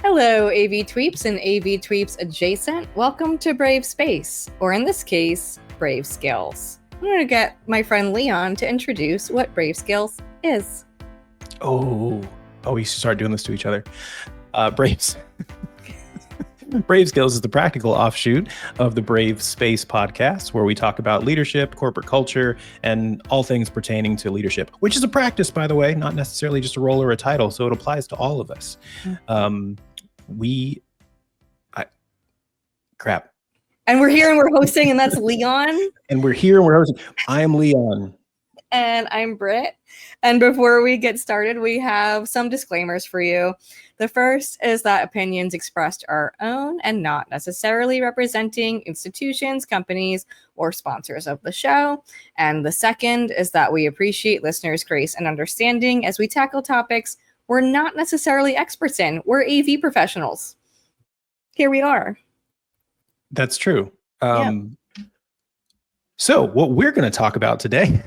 Hello, AV Tweeps and AV Tweeps adjacent. Welcome to brAVe Space, or in this case, brAVe Skills. I'm going to get my friend Leon to introduce what brAVe Skills is. Oh, we should start doing this to each other. brAVe Skills is the practical offshoot of the brAVe Space podcast, where we talk about leadership, corporate culture, and all things pertaining to leadership, which is a practice, by the way, not necessarily just a role or a title. So it applies to all of us. And we're here and we're hosting, and that's Leon. And we're here and we're hosting. I am Leon. And I'm Britt. And before we get started, we have some disclaimers for you. The first is that opinions expressed are own and not necessarily representing institutions, companies, or sponsors of the show. And the second is that we appreciate listeners' grace and understanding as we tackle topics we're not necessarily experts in. We're AV professionals. Here we are. That's true. So what we're going to talk about today,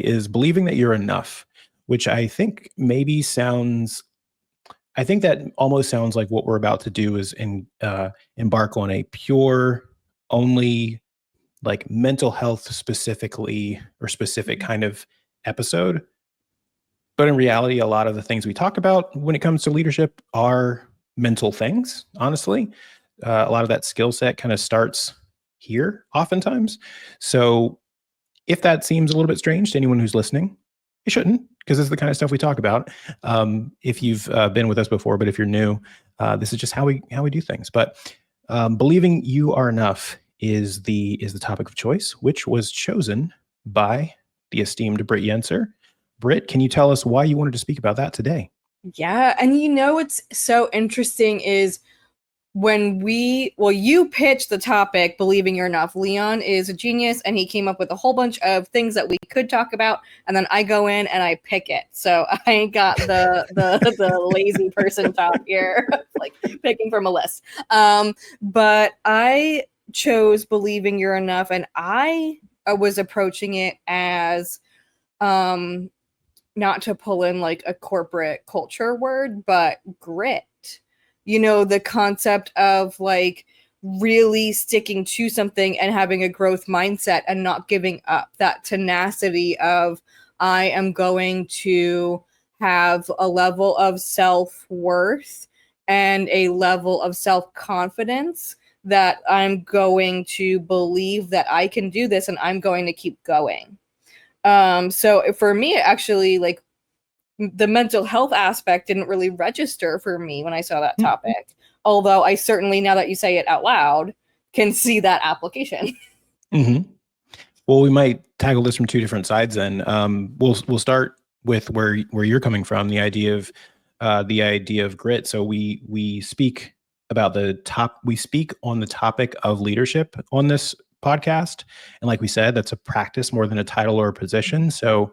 is believing that you're enough, which I think maybe almost sounds like what we're about to do is embark on a pure, only like mental health specific kind of episode. But in reality, a lot of the things we talk about when it comes to leadership are mental things, honestly. A lot of that skill set kind of starts here oftentimes. So if that seems a little bit strange to anyone who's listening, it shouldn't, because this is the kind of stuff we talk about. If you've been with us before, but if you're new, this is just how we do things. But believing you are enough is the topic of choice, which was chosen by the esteemed Britt Yenser. Britt, can you tell us why you wanted to speak about that today? Yeah, and what's so interesting is you pitched the topic, believing you're enough. Leon is a genius, and he came up with a whole bunch of things that we could talk about, and then I go in and I pick it. So I ain't got the lazy person top here, like picking from a list. But I chose believing you're enough, and I was approaching it as not to pull in like a corporate culture word, but grit. The concept of like really sticking to something and having a growth mindset and not giving up, that tenacity of I am going to have a level of self-worth and a level of self-confidence that I'm going to believe that I can do this and I'm going to keep going. So for me, actually, like the mental health aspect didn't really register for me when I saw that topic. Although I certainly, now that you say it out loud, can see that application. Mm-hmm. Well, we might tackle this from two different sides then. We'll start with where you're coming from, the idea of grit. So we speak about we speak on the topic of leadership on this podcast. And like we said, that's a practice more than a title or a position. So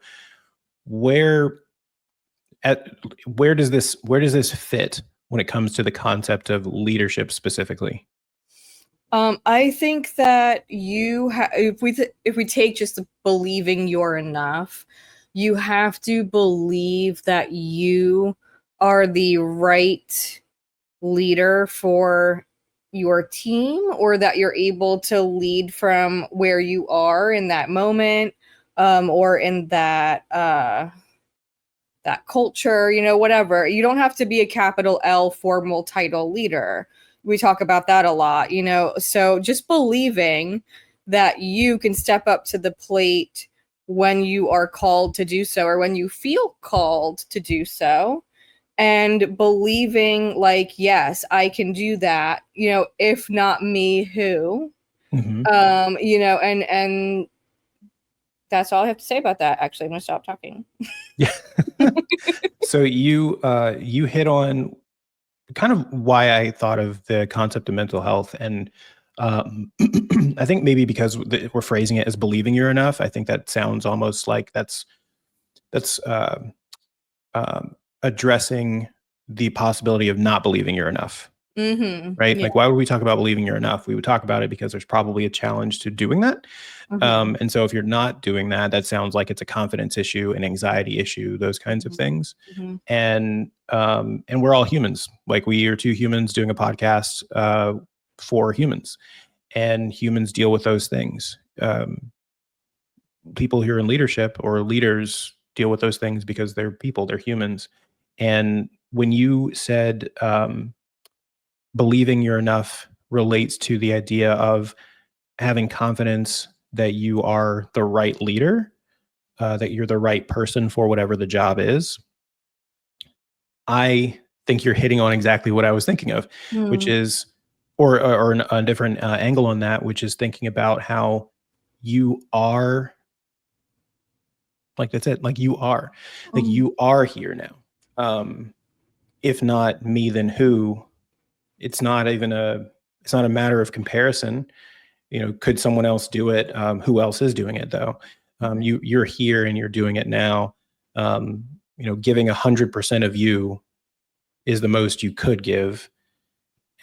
where does this fit when it comes to the concept of leadership specifically? I think that if we take just the believing you're enough, you have to believe that you are the right leader for your team, or that you're able to lead from where you are in that moment, or in that culture, whatever. You don't have to be a capital L formal title leader. We talk about that a lot, so just believing that you can step up to the plate when you are called to do so, or when you feel called to do so, and believing like, yes, I can do that, if not me, who? Mm-hmm. And that's all I have to say about that. Actually, I'm gonna stop talking. Yeah. So you hit on kind of why I thought of the concept of mental health, and I think maybe because we're phrasing it as believing you're enough. I think that sounds almost like that's addressing the possibility of not believing you're enough. right? Yeah. Like, why would we talk about believing you're enough? We would talk about it because there's probably a challenge to doing that. And so if you're not doing that, that sounds like it's a confidence issue, an anxiety issue, those kinds of things. And we're all humans. Like, we are two humans doing a podcast for humans, and humans deal with those things. People who are in leadership or leaders deal with those things because they're people, they're humans. And when you said believing you're enough relates to the idea of having confidence that you are the right leader, that you're the right person for whatever the job is, I think you're hitting on exactly what I was thinking of, which is, or a different angle on that, which is thinking about how you are, like, that's it, like you are, like you are here now. If not me, then who? It's not even it's not a matter of comparison. Could someone else do it? Who else is doing it though? You're here and you're doing it now. Giving 100% of you is the most you could give.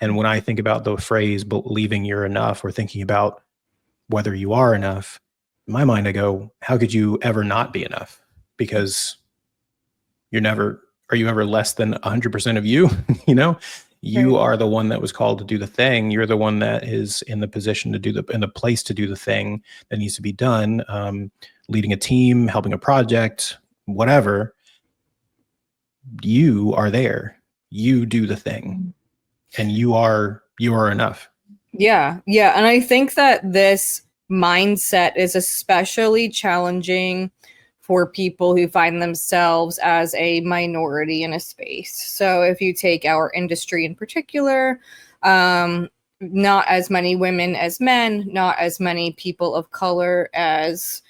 And when I think about the phrase believing you're enough, or thinking about whether you are enough, in my mind, I go, how could you ever not be enough? Because are you ever less than 100% of you? You are the one that was called to do the thing. You're the one that is in the position to in the place to do the thing that needs to be done. Leading a team, helping a project, whatever. You are there. You do the thing, and you are enough. Yeah. And I think that this mindset is especially challenging for people who find themselves as a minority in a space. So if you take our industry in particular, not as many women as men, not as many people of color as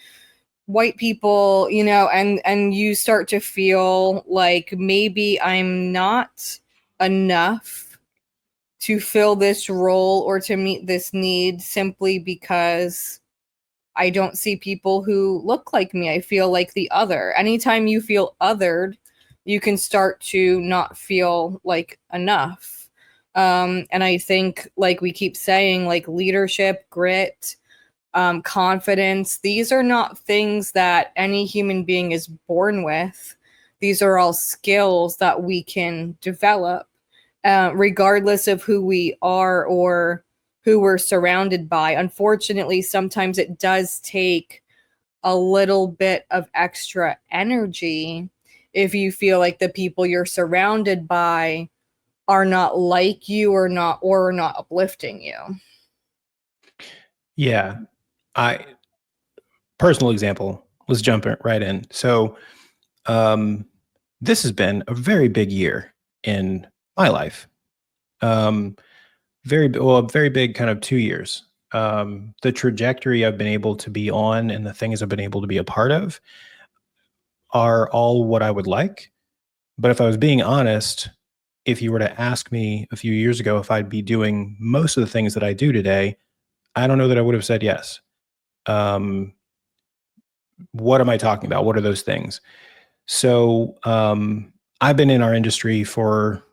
white people, and you start to feel like maybe I'm not enough to fill this role or to meet this need simply because I don't see people who look like me. I feel like the other. Anytime you feel othered, you can start to not feel like enough. And I think, like we keep saying, like leadership, grit, confidence, these are not things that any human being is born with. These are all skills that we can develop, regardless of who we are or who we're surrounded by. Unfortunately, sometimes it does take a little bit of extra energy if you feel like the people you're surrounded by are not like you or not uplifting you. Yeah. Personal example, let's jump right in. So this has been a very big year in my life. Very big, kind of 2 years. The trajectory I've been able to be on and the things I've been able to be a part of are all what I would like. But if I was being honest, if you were to ask me a few years ago if I'd be doing most of the things that I do today, I don't know that I would have said yes. What am I talking about? What are those things? So I've been in our industry for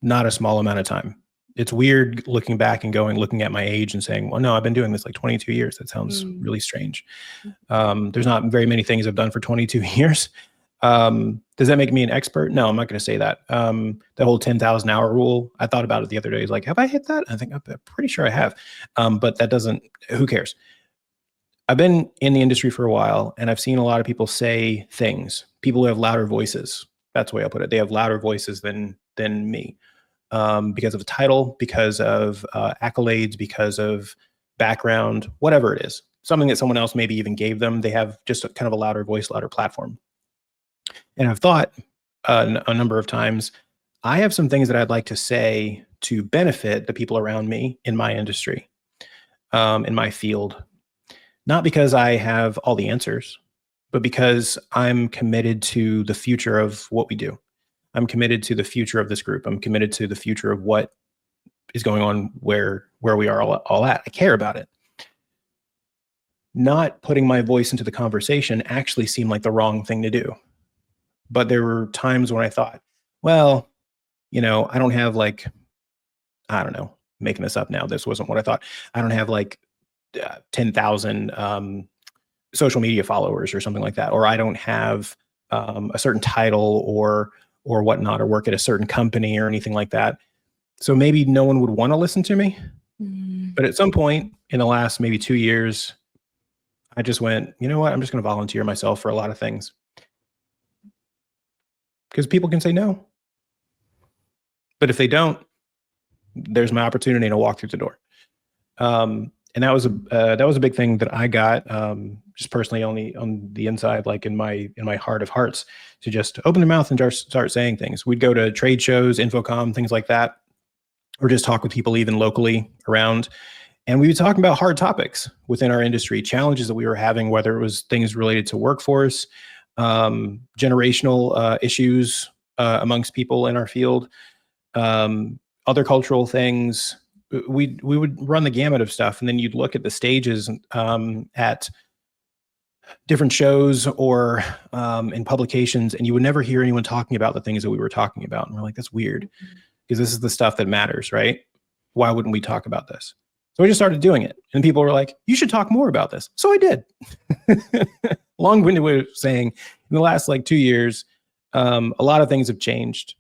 not a small amount of time. It's weird looking back and looking at my age and saying, well, no, I've been doing this like 22 years. That sounds really strange. There's not very many things I've done for 22 years. Does that make me an expert? No, I'm not going to say that. The whole 10,000 hour rule, I thought about it the other day. Like, have I hit that? I think I'm pretty sure I have. But that doesn't, who cares? I've been in the industry for a while, and I've seen a lot of people say things. People who have louder voices. That's the way I'll put it. They have louder voices than me, because of a title, because of accolades, because of background, whatever it is. Something that someone else maybe even gave them. They have just kind of a louder voice, louder platform. And I've thought a number of times, I have some things that I'd like to say to benefit the people around me in my industry, in my field. Not because I have all the answers, but because I'm committed to the future of what we do. I'm committed to the future of this group. I'm committed to the future of what is going on where we are all at. I care about it. Not putting my voice into the conversation actually seemed like the wrong thing to do. But there were times when I thought, well, I don't have like I don't know, making this up now. This wasn't what I thought. I don't have like 10,000 social media followers or something like that, or I don't have a certain title or whatnot, or work at a certain company or anything like that. So maybe no one would want to listen to me. But at some point in the last maybe 2 years, I just went, you know what? I'm just going to volunteer myself for a lot of things. Because people can say no. But if they don't, there's my opportunity to walk through the door. And that was a big thing that I got, just personally on the inside, like in my heart of hearts, to just open their mouth and just start saying things. We'd go to trade shows, Infocom, things like that, or just talk with people even locally around. And we would talk about hard topics within our industry, challenges that we were having, whether it was things related to workforce, generational issues amongst people in our field, other cultural things. We would run the gamut of stuff, and then you'd look at the stages at different shows or in publications, and you would never hear anyone talking about the things that we were talking about. And we're like, that's weird, because this is the stuff that matters, right? Why wouldn't we talk about this? So we just started doing it, and people were like, you should talk more about this. So I did. Long-winded way of saying, in the last like 2 years, a lot of things have changed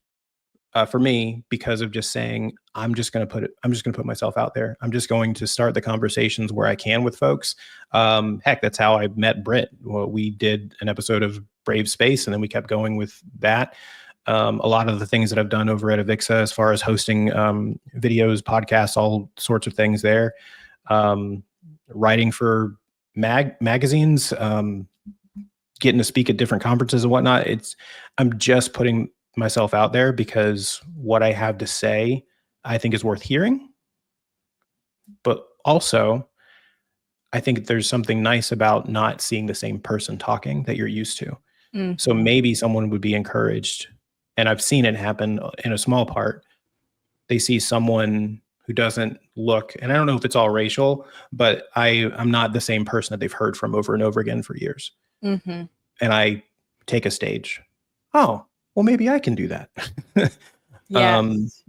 for me, because of just saying, I'm just going to put myself out there. I'm just going to start the conversations where I can with folks. Heck, that's how I met Britt. Well, we did an episode of brAVe Space, and then we kept going with that. A lot of the things that I've done over at Avixa, as far as hosting videos, podcasts, all sorts of things there, writing for magazines, getting to speak at different conferences and whatnot. I'm just putting myself out there, because what I have to say, I think, is worth hearing. But also, I think there's something nice about not seeing the same person talking that you're used to. Mm-hmm. So maybe someone would be encouraged, and I've seen it happen in a small part. They see someone who doesn't look, and I don't know if it's all racial, but I'm not the same person that they've heard from over and over again for years. Mm-hmm. And I take a stage. Oh, well, maybe I can do that. Yes.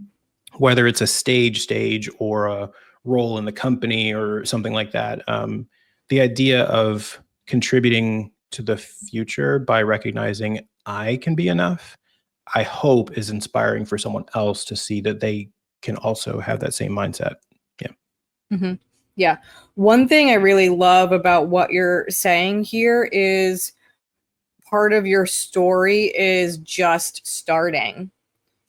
Whether it's a stage or a role in the company or something like that. The idea of contributing to the future by recognizing I can be enough, I hope, is inspiring for someone else to see that they can also have that same mindset. Yeah. Mm-hmm. Yeah. One thing I really love about what you're saying here is part of your story is just starting.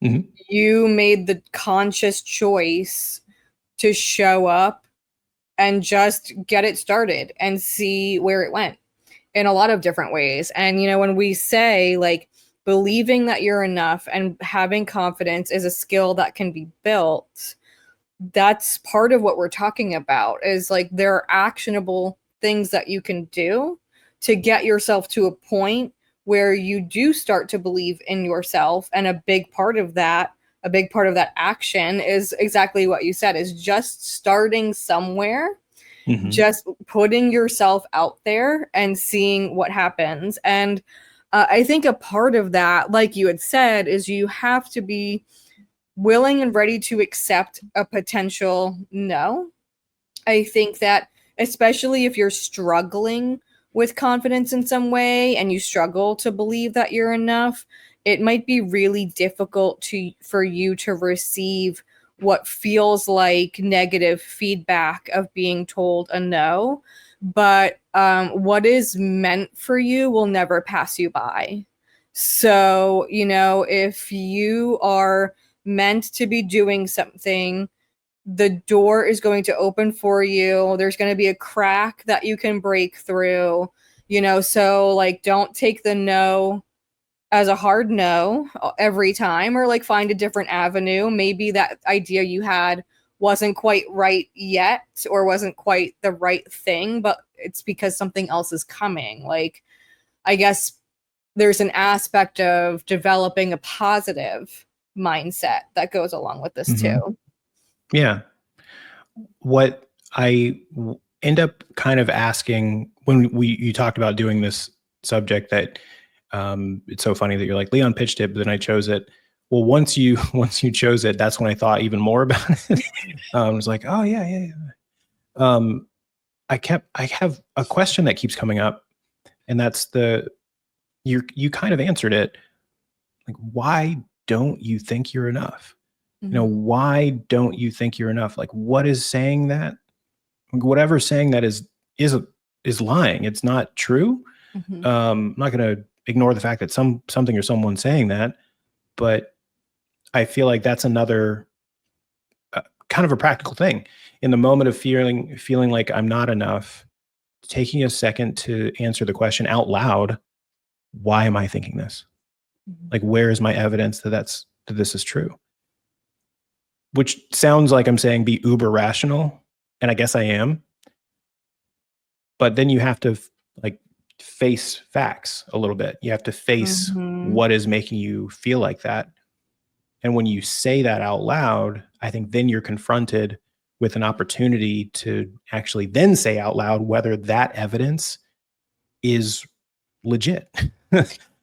Mm-hmm. You made the conscious choice to show up and just get it started and see where it went in a lot of different ways. And, when we say, like, believing that you're enough and having confidence is a skill that can be built, that's part of what we're talking about, is like, there are actionable things that you can do to get yourself to a point where you do start to believe in yourself. And a big part of that action is exactly what you said, is just starting somewhere, mm-hmm. just putting yourself out there and seeing what happens. And I think a part of that, like you had said, is you have to be willing and ready to accept a potential no. I think that, especially if you're struggling with confidence in some way and you struggle to believe that you're enough, it might be really difficult for you to receive what feels like negative feedback of being told a no. But what is meant for you will never pass you by. So, if you are meant to be doing something, the door is going to open for you. There's going to be a crack that you can break through, so, like, don't take the no as a hard no every time, or like find a different avenue. Maybe that idea you had wasn't quite right yet, or wasn't quite the right thing, but it's because something else is coming. Like, I guess there's an aspect of developing a positive mindset that goes along with this, mm-hmm. too. Yeah. What I end up kind of asking when you talked about doing this subject, that it's so funny that you're like, Leon pitched it, but then I chose it. Well, once you chose it, that's when I thought even more about it. I was like, oh yeah. I have a question that keeps coming up, and that's you kind of answered it. Like, why don't you think you're enough? Why don't you think you're enough? Like, what is saying that? Whatever's saying that is lying. It's not true. I'm not going to ignore the fact that something or someone's saying that, but I feel like that's another kind of a practical thing. In the moment of feeling like I'm not enough, taking a second to answer the question out loud, why am I thinking this? Like, where is my evidence that this is true? Which sounds like I'm saying be uber rational, and I guess I am. But then you have to like face facts a little bit. You have to face what is making you feel like that. And when you say that out loud, I think then you're confronted with an opportunity to actually then say out loud whether that evidence is legit.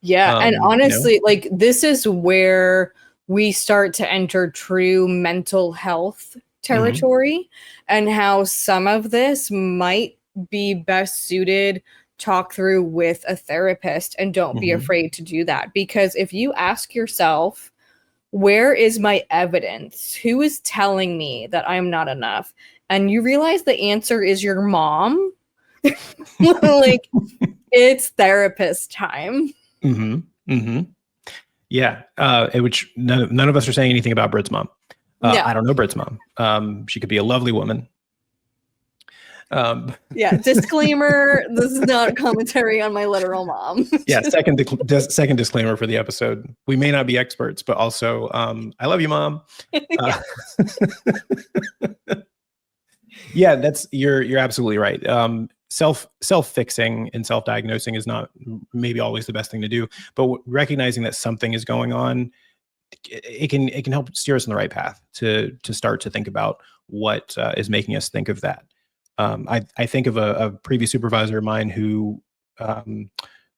Yeah. And honestly, like this is where we start to enter true mental health territory, and how some of this might be best suited talk through with a therapist. And don't be afraid to do that, because if you ask yourself, where is my evidence? Who is telling me that I'm not enough? And you realize the answer is your mom. Like, it's therapist time. Yeah. Which none of us are saying anything about Britt's mom. Yeah. I don't know Britt's mom. She could be a lovely woman. Yeah. Disclaimer: this is not a commentary on my literal mom. Yeah. Second disclaimer for the episode: we may not be experts, but also, I love you, Mom. Yeah, you're absolutely right. Self-fixing and self-diagnosing is not maybe always the best thing to do, but recognizing that something is going on, it can help steer us in the right path to start to think about what is making us think of that. I think of a previous supervisor of mine who,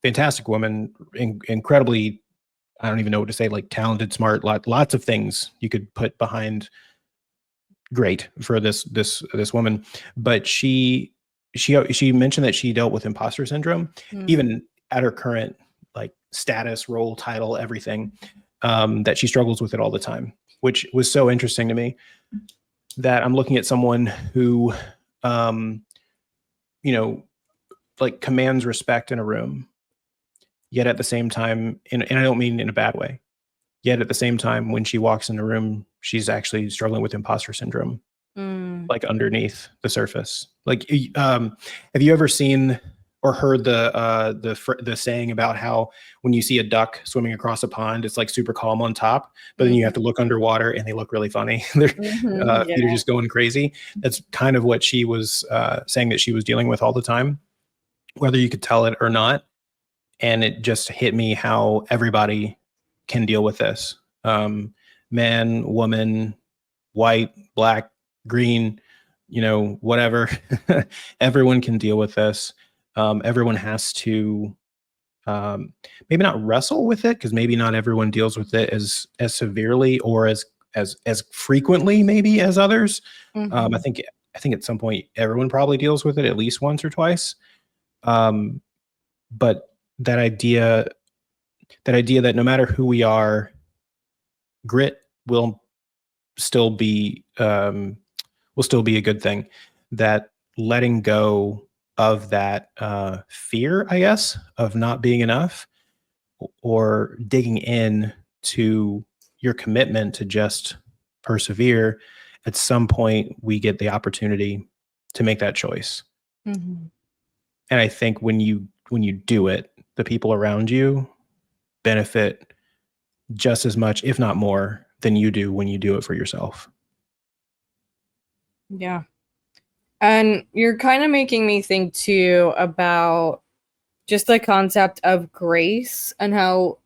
fantastic woman, incredibly, I don't even know what to say, like talented, smart, lots of things you could put behind great for this woman, but she mentioned that she dealt with imposter syndrome, even at her current like status, role, title, everything, that she struggles with it all the time, which was so interesting to me, that I'm looking at someone who, like commands respect in a room, yet at the same time, and I don't mean in a bad way, yet at the same time, when she walks in the room, she's actually struggling with imposter syndrome, like underneath the surface. Like, have you ever seen or heard the saying about how when you see a duck swimming across a pond, it's like super calm on top, but then you have to look underwater and they look really funny. They're feet are just going crazy. That's kind of what she was saying that she was dealing with all the time, whether you could tell it or not. And it just hit me how everybody can deal with this. Man, woman, white, black, green, whatever. Everyone can deal with this. Everyone has to maybe not wrestle with it, because maybe not everyone deals with it as severely or as frequently maybe as others. I think at some point everyone probably deals with it at least once or twice. But that idea that no matter who we are, grit will still be a good thing. That letting go of that fear, I guess, of not being enough, or digging in to your commitment to just persevere, at some point we get the opportunity to make that choice. And I think when you do it, the people around you benefit just as much, if not more, than you do when you do it for yourself. Yeah. And you're kind of making me think too about just the concept of grace, and how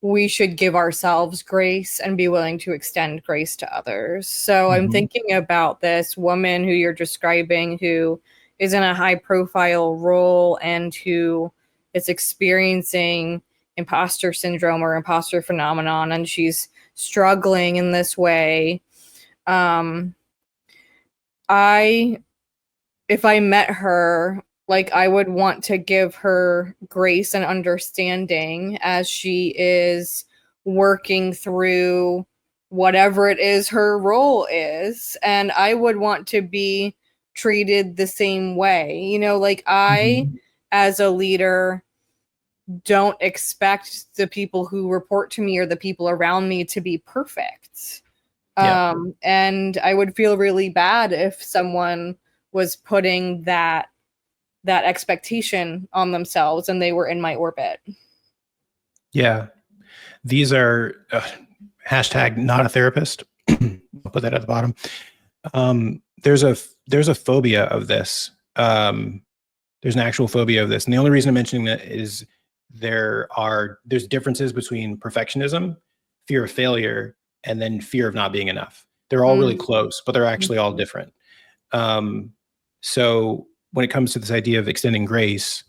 we should give ourselves grace and be willing to extend grace to others. So I'm thinking about this woman who you're describing, who is in a high profile role and who is experiencing imposter syndrome or imposter phenomenon, and she's struggling in this way, I if I met her, like, I would want to give her grace and understanding as she is working through whatever it is her role is. And I would want to be treated the same way. You know, like, I, as a leader, don't expect the people who report to me or the people around me to be perfect. Yeah. And I would feel really bad if someone was putting that expectation on themselves and they were in my orbit. Yeah. These are hashtag not a therapist. I'll put that at the bottom. There's a phobia of this. There's an actual phobia of this. And the only reason I'm mentioning that is there's differences between perfectionism, fear of failure, and then fear of not being enough. They're all really close, but they're actually all different. So when it comes to this idea of extending grace,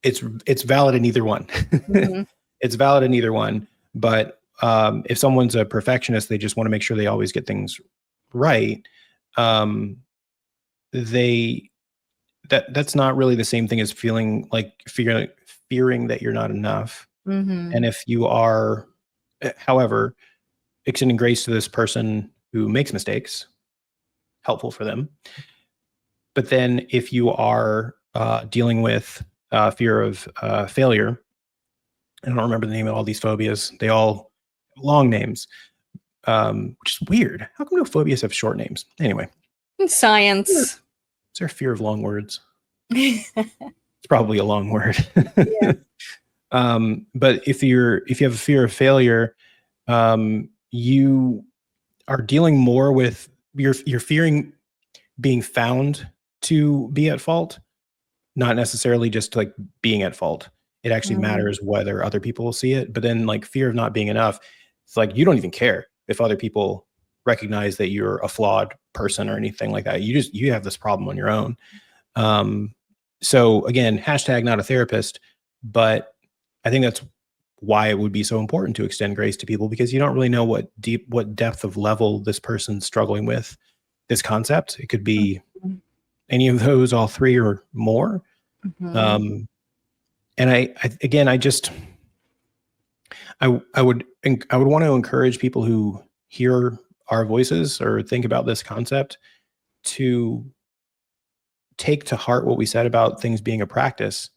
it's valid in either one. It's valid in either one. But if someone's a perfectionist, they just want to make sure they always get things right. That's not really the same thing as feeling like fearing that you're not enough. And if you are, however, extending grace to this person who makes mistakes, helpful for them. But then if you are dealing with fear of failure, I don't remember the name of all these phobias. They all have long names, which is weird. How come no phobias have short names? Anyway. Science. Is there a fear of long words? It's probably a long word. Yeah. But if you have a fear of failure, you are dealing more with you're fearing being found to be at fault, not necessarily just like being at fault. It actually matters whether other people will see it. But then like fear of not being enough, it's like you don't even care if other people recognize that you're a flawed person or anything like that. You have this problem on your own. So again, hashtag not a therapist, but I think that's why it would be so important to extend grace to people, because you don't really know what depth of level this person's struggling with this concept. It could be any of those, all three or more. And I would want to encourage people who hear our voices or think about this concept to take to heart what we said about things being a practice,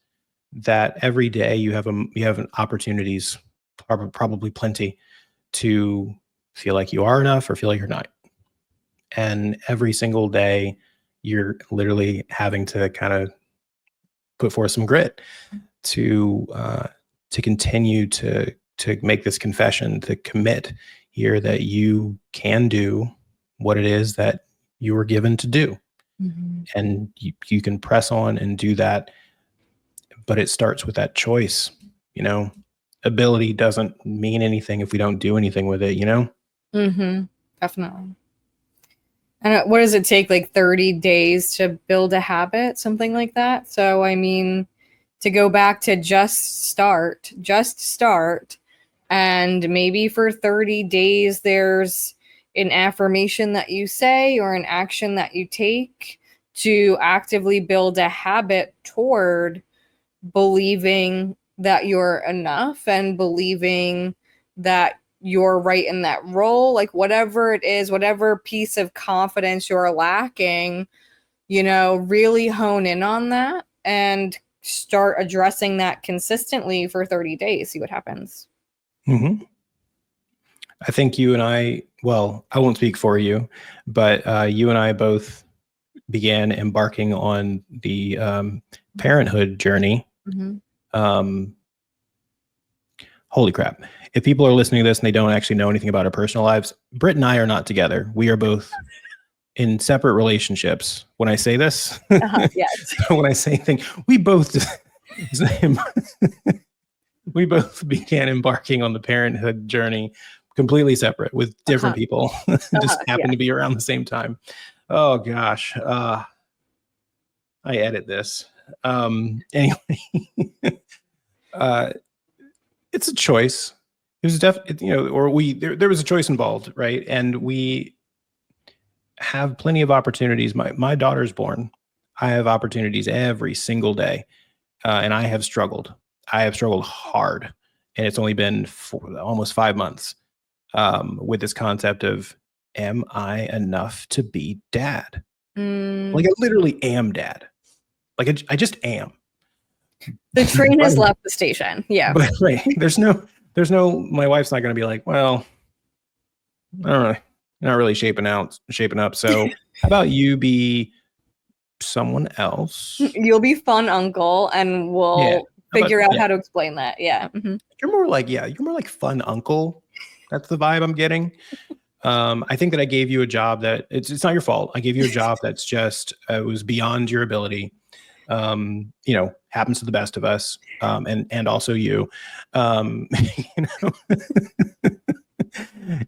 that every day you have opportunities, probably plenty, to feel like you are enough or feel like you're not. And every single day you're literally having to kind of put forth some grit to continue to make this confession, to commit here that you can do what it is that you were given to do. And you can press on and do that. But it starts with that choice. Ability doesn't mean anything if we don't do anything with it, Definitely. And what does it take, like 30 days to build a habit, something like that? So, I mean, to go back to just start, and maybe for 30 days, there's an affirmation that you say or an action that you take to actively build a habit toward believing that you're enough and believing that you're right in that role, like whatever it is, whatever piece of confidence you're lacking, really hone in on that and start addressing that consistently for 30 days, see what happens. I think you and I won't speak for you, but you and I both began embarking on the parenthood journey. Holy crap. If people are listening to this and they don't actually know anything about our personal lives, Britt and I are not together. We are both in separate relationships. When I say this, yes. When I say things, we both began embarking on the parenthood journey completely separate with different people. Just happened to be around the same time. Oh gosh. I edit this. Anyway, it's a choice. It was definitely, or there was a choice involved, right? And we have plenty of opportunities. My daughter's born. I have opportunities every single day, and I have struggled. I have struggled hard, and it's only been almost 5 months with this concept of, am I enough to be dad? Like I literally am dad. Like I just am. The train has left the station. Yeah. But right, there's no, my wife's not going to be like, well, I don't know, you're not really shaping up. So how about you be someone else? You'll be fun uncle, and we'll figure out how to explain that. Yeah. Mm-hmm. You're more like fun uncle. That's the vibe I'm getting. I think that I gave you a job that it's not your fault. I gave you a job that's just it was beyond your ability. Happens to the best of us, and also you.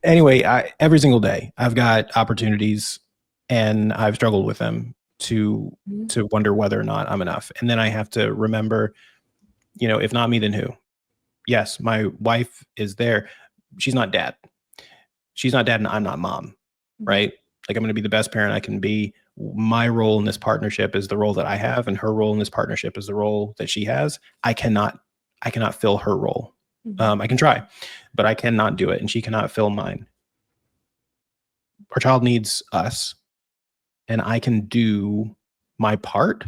Anyway, every single day I've got opportunities, and I've struggled with them to wonder whether or not I'm enough. And then I have to remember, if not me, then who? Yes, my wife is there. She's not dad. She's not dad, and I'm not mom, right? Like I'm going to be the best parent I can be. My role in this partnership is the role that I have, and her role in this partnership is the role that she has. I cannot fill her role. I can try, but I cannot do it, and she cannot fill mine. Our child needs us, and I can do my part.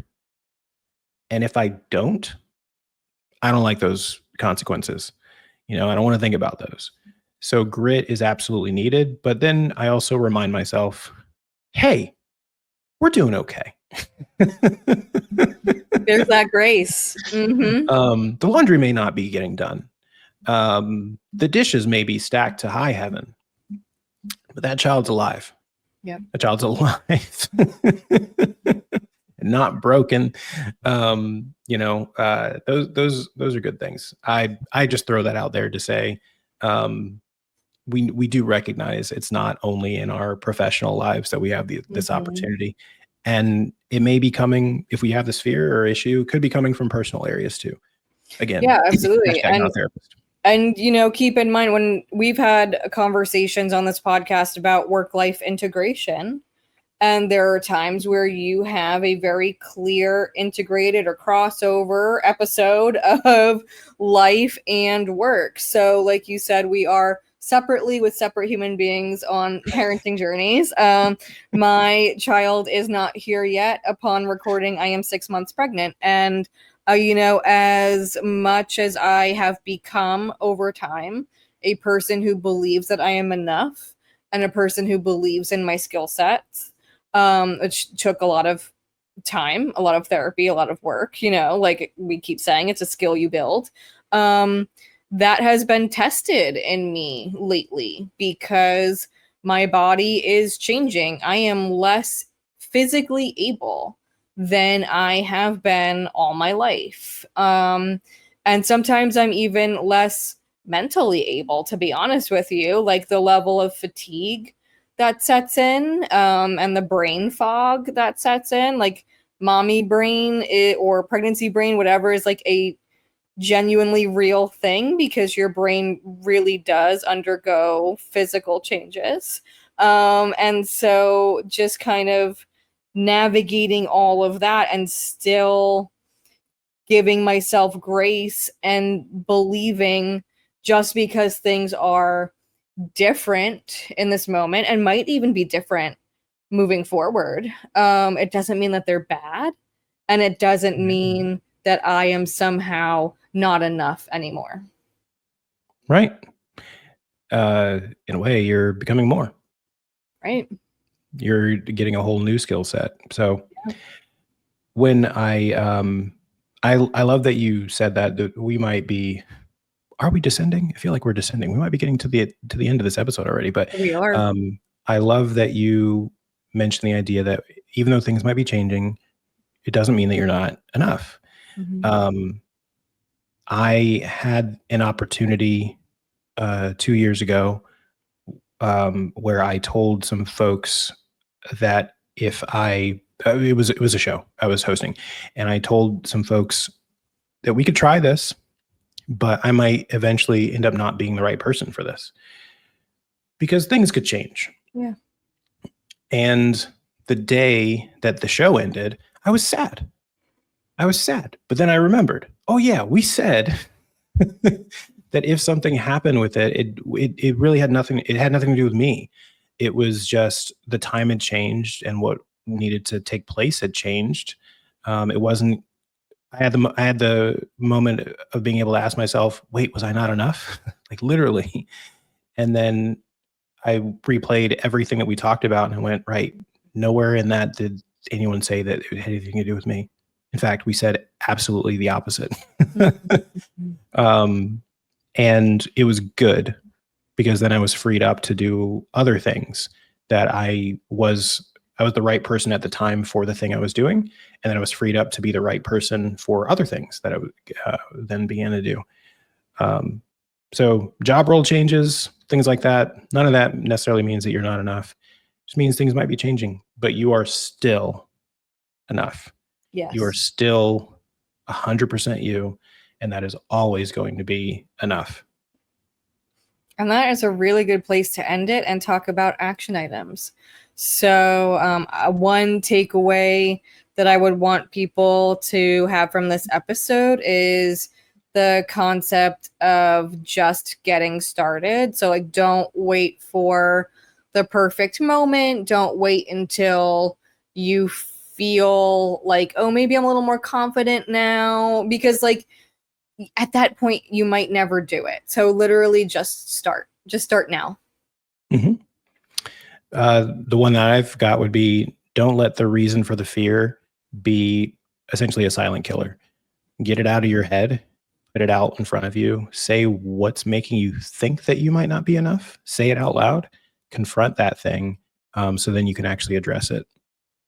And if I don't like those consequences. I don't want to think about those. So grit is absolutely needed. But then I also remind myself, hey, we're doing okay. There's that grace. The laundry may not be getting done. The dishes may be stacked to high heaven, but that child's alive. Yeah. That child's alive. Not broken. Those are good things. I just throw that out there to say, we do recognize it's not only in our professional lives that we have this opportunity, and it may be coming, if we have this fear or issue, could be coming from personal areas too. Again, yeah, absolutely. not therapist. And keep in mind, when we've had conversations on this podcast about work-life integration, and there are times where you have a very clear integrated or crossover episode of life and work. So like you said, we are separately with separate human beings on parenting journeys. My child is not here yet. Upon recording, I am 6 months pregnant. And, as much as I have become over time a person who believes that I am enough and a person who believes in my skill sets, which took a lot of time, a lot of therapy, a lot of work, like we keep saying, it's a skill you build. That has been tested in me lately because my body is changing. I am less physically able than I have been all my life. And sometimes I'm even less mentally able, to be honest with you. Like the level of fatigue that sets in, and the brain fog that sets in, like mommy brain or pregnancy brain, whatever, is like a genuinely real thing because your brain really does undergo physical changes. And so just kind of navigating all of that and still giving myself grace and believing just because things are different in this moment and might even be different moving forward, it doesn't mean that they're bad, and it doesn't mean that I am somehow not enough anymore. Right. In a way, you're becoming more. Right. You're getting a whole new skill set. So when I love that you said that we might be, are we descending? I feel like we're descending. We might be getting to the end of this episode already, but we are. I love that you mentioned the idea that even though things might be changing, it doesn't mean that you're not enough. I had an opportunity 2 years ago where I told some folks that if it was a show I was hosting, and I told some folks that we could try this, but I might eventually end up not being the right person for this because things could change. Yeah. And the day that the show ended, I was sad. But then I remembered, oh yeah, we said that if something happened with it really had nothing. It had nothing to do with me. It was just the time had changed and what needed to take place had changed. It wasn't. I had the moment of being able to ask myself, "Wait, was I not enough?" Like literally. And then I replayed everything that we talked about and I went, right, nowhere in that did anyone say that it had anything to do with me. In fact, we said absolutely the opposite. And it was good because then I was freed up to do other things that I was the right person at the time for the thing I was doing. And then I was freed up to be the right person for other things that I then began to do. So job role changes, things like that. None of that necessarily means that you're not enough. It just means things might be changing, but you are still enough. Yes. You are still 100% you, and that is always going to be enough. And that is a really good place to end it and talk about action items. So one takeaway that I would want people to have from this episode is the concept of just getting started. So like, don't wait for the perfect moment. Don't wait until you feel like, oh, maybe I'm a little more confident now, because like at that point you might never do it. So literally just start now. Mm-hmm. The one that I've got would be, don't let the reason for the fear be essentially a silent killer. Get it out of your head, put it out in front of you, say what's making you think that you might not be enough, say it out loud, confront that thing, so then you can actually address it.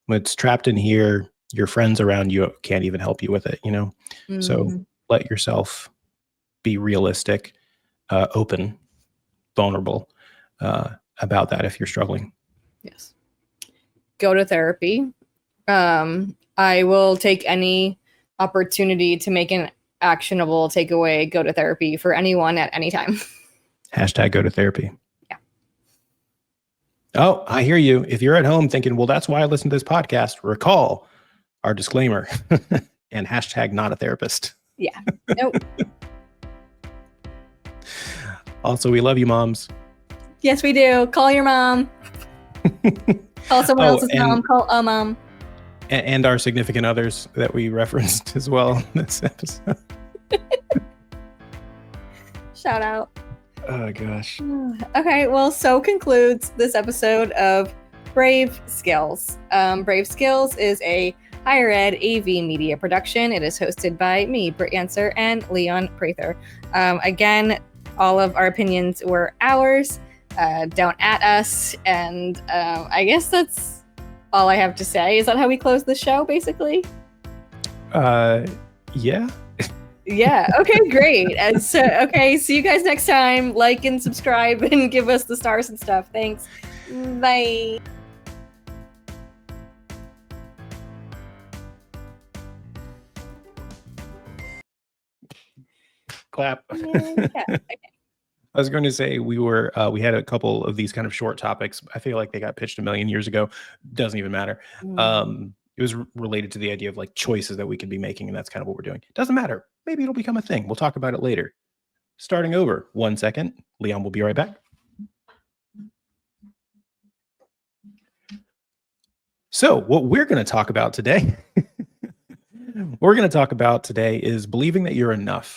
When it's trapped in here, your friends around you can't even help you with it, you know? Mm-hmm. So let yourself be realistic, open, vulnerable about that if you're struggling. Yes. Go to therapy. I will take any opportunity to make an actionable takeaway. Go to therapy for anyone at any time. Hashtag go to therapy. Yeah. Oh, I hear you. If you're at home thinking, well, that's why I listen to this podcast, recall our disclaimer and hashtag not a therapist. Yeah. Nope. Also, we love you, moms. Yes, we do. Call your mom. Call someone else's mom. Call a mom. And our significant others that we referenced as well in this episode. Shout out. Oh, gosh. Okay, well, so concludes this episode of brAVe Skills. brAVe Skills is a higher ed AV media production. It is hosted by me, Britt, Yenser, and Leon Prather. Again, all of our opinions were ours. Don't at us. And I guess that's all I have to say. Is that how we close the show, basically? Yeah. Yeah. Okay, great. And so, okay, see you guys next time. Like and subscribe and give us the stars and stuff. Thanks. Bye. Clap. Yeah, okay. I was going to say we had a couple of these kind of short topics. I feel like they got pitched a million years ago. Doesn't even matter. It was related to the idea of like choices that we can be making, and that's kind of what we're doing. Doesn't matter. Maybe it'll become a thing. We'll talk about it later. Starting over. 1 second. Leon will be right back. So what we're going to talk about today, is believing that you're enough.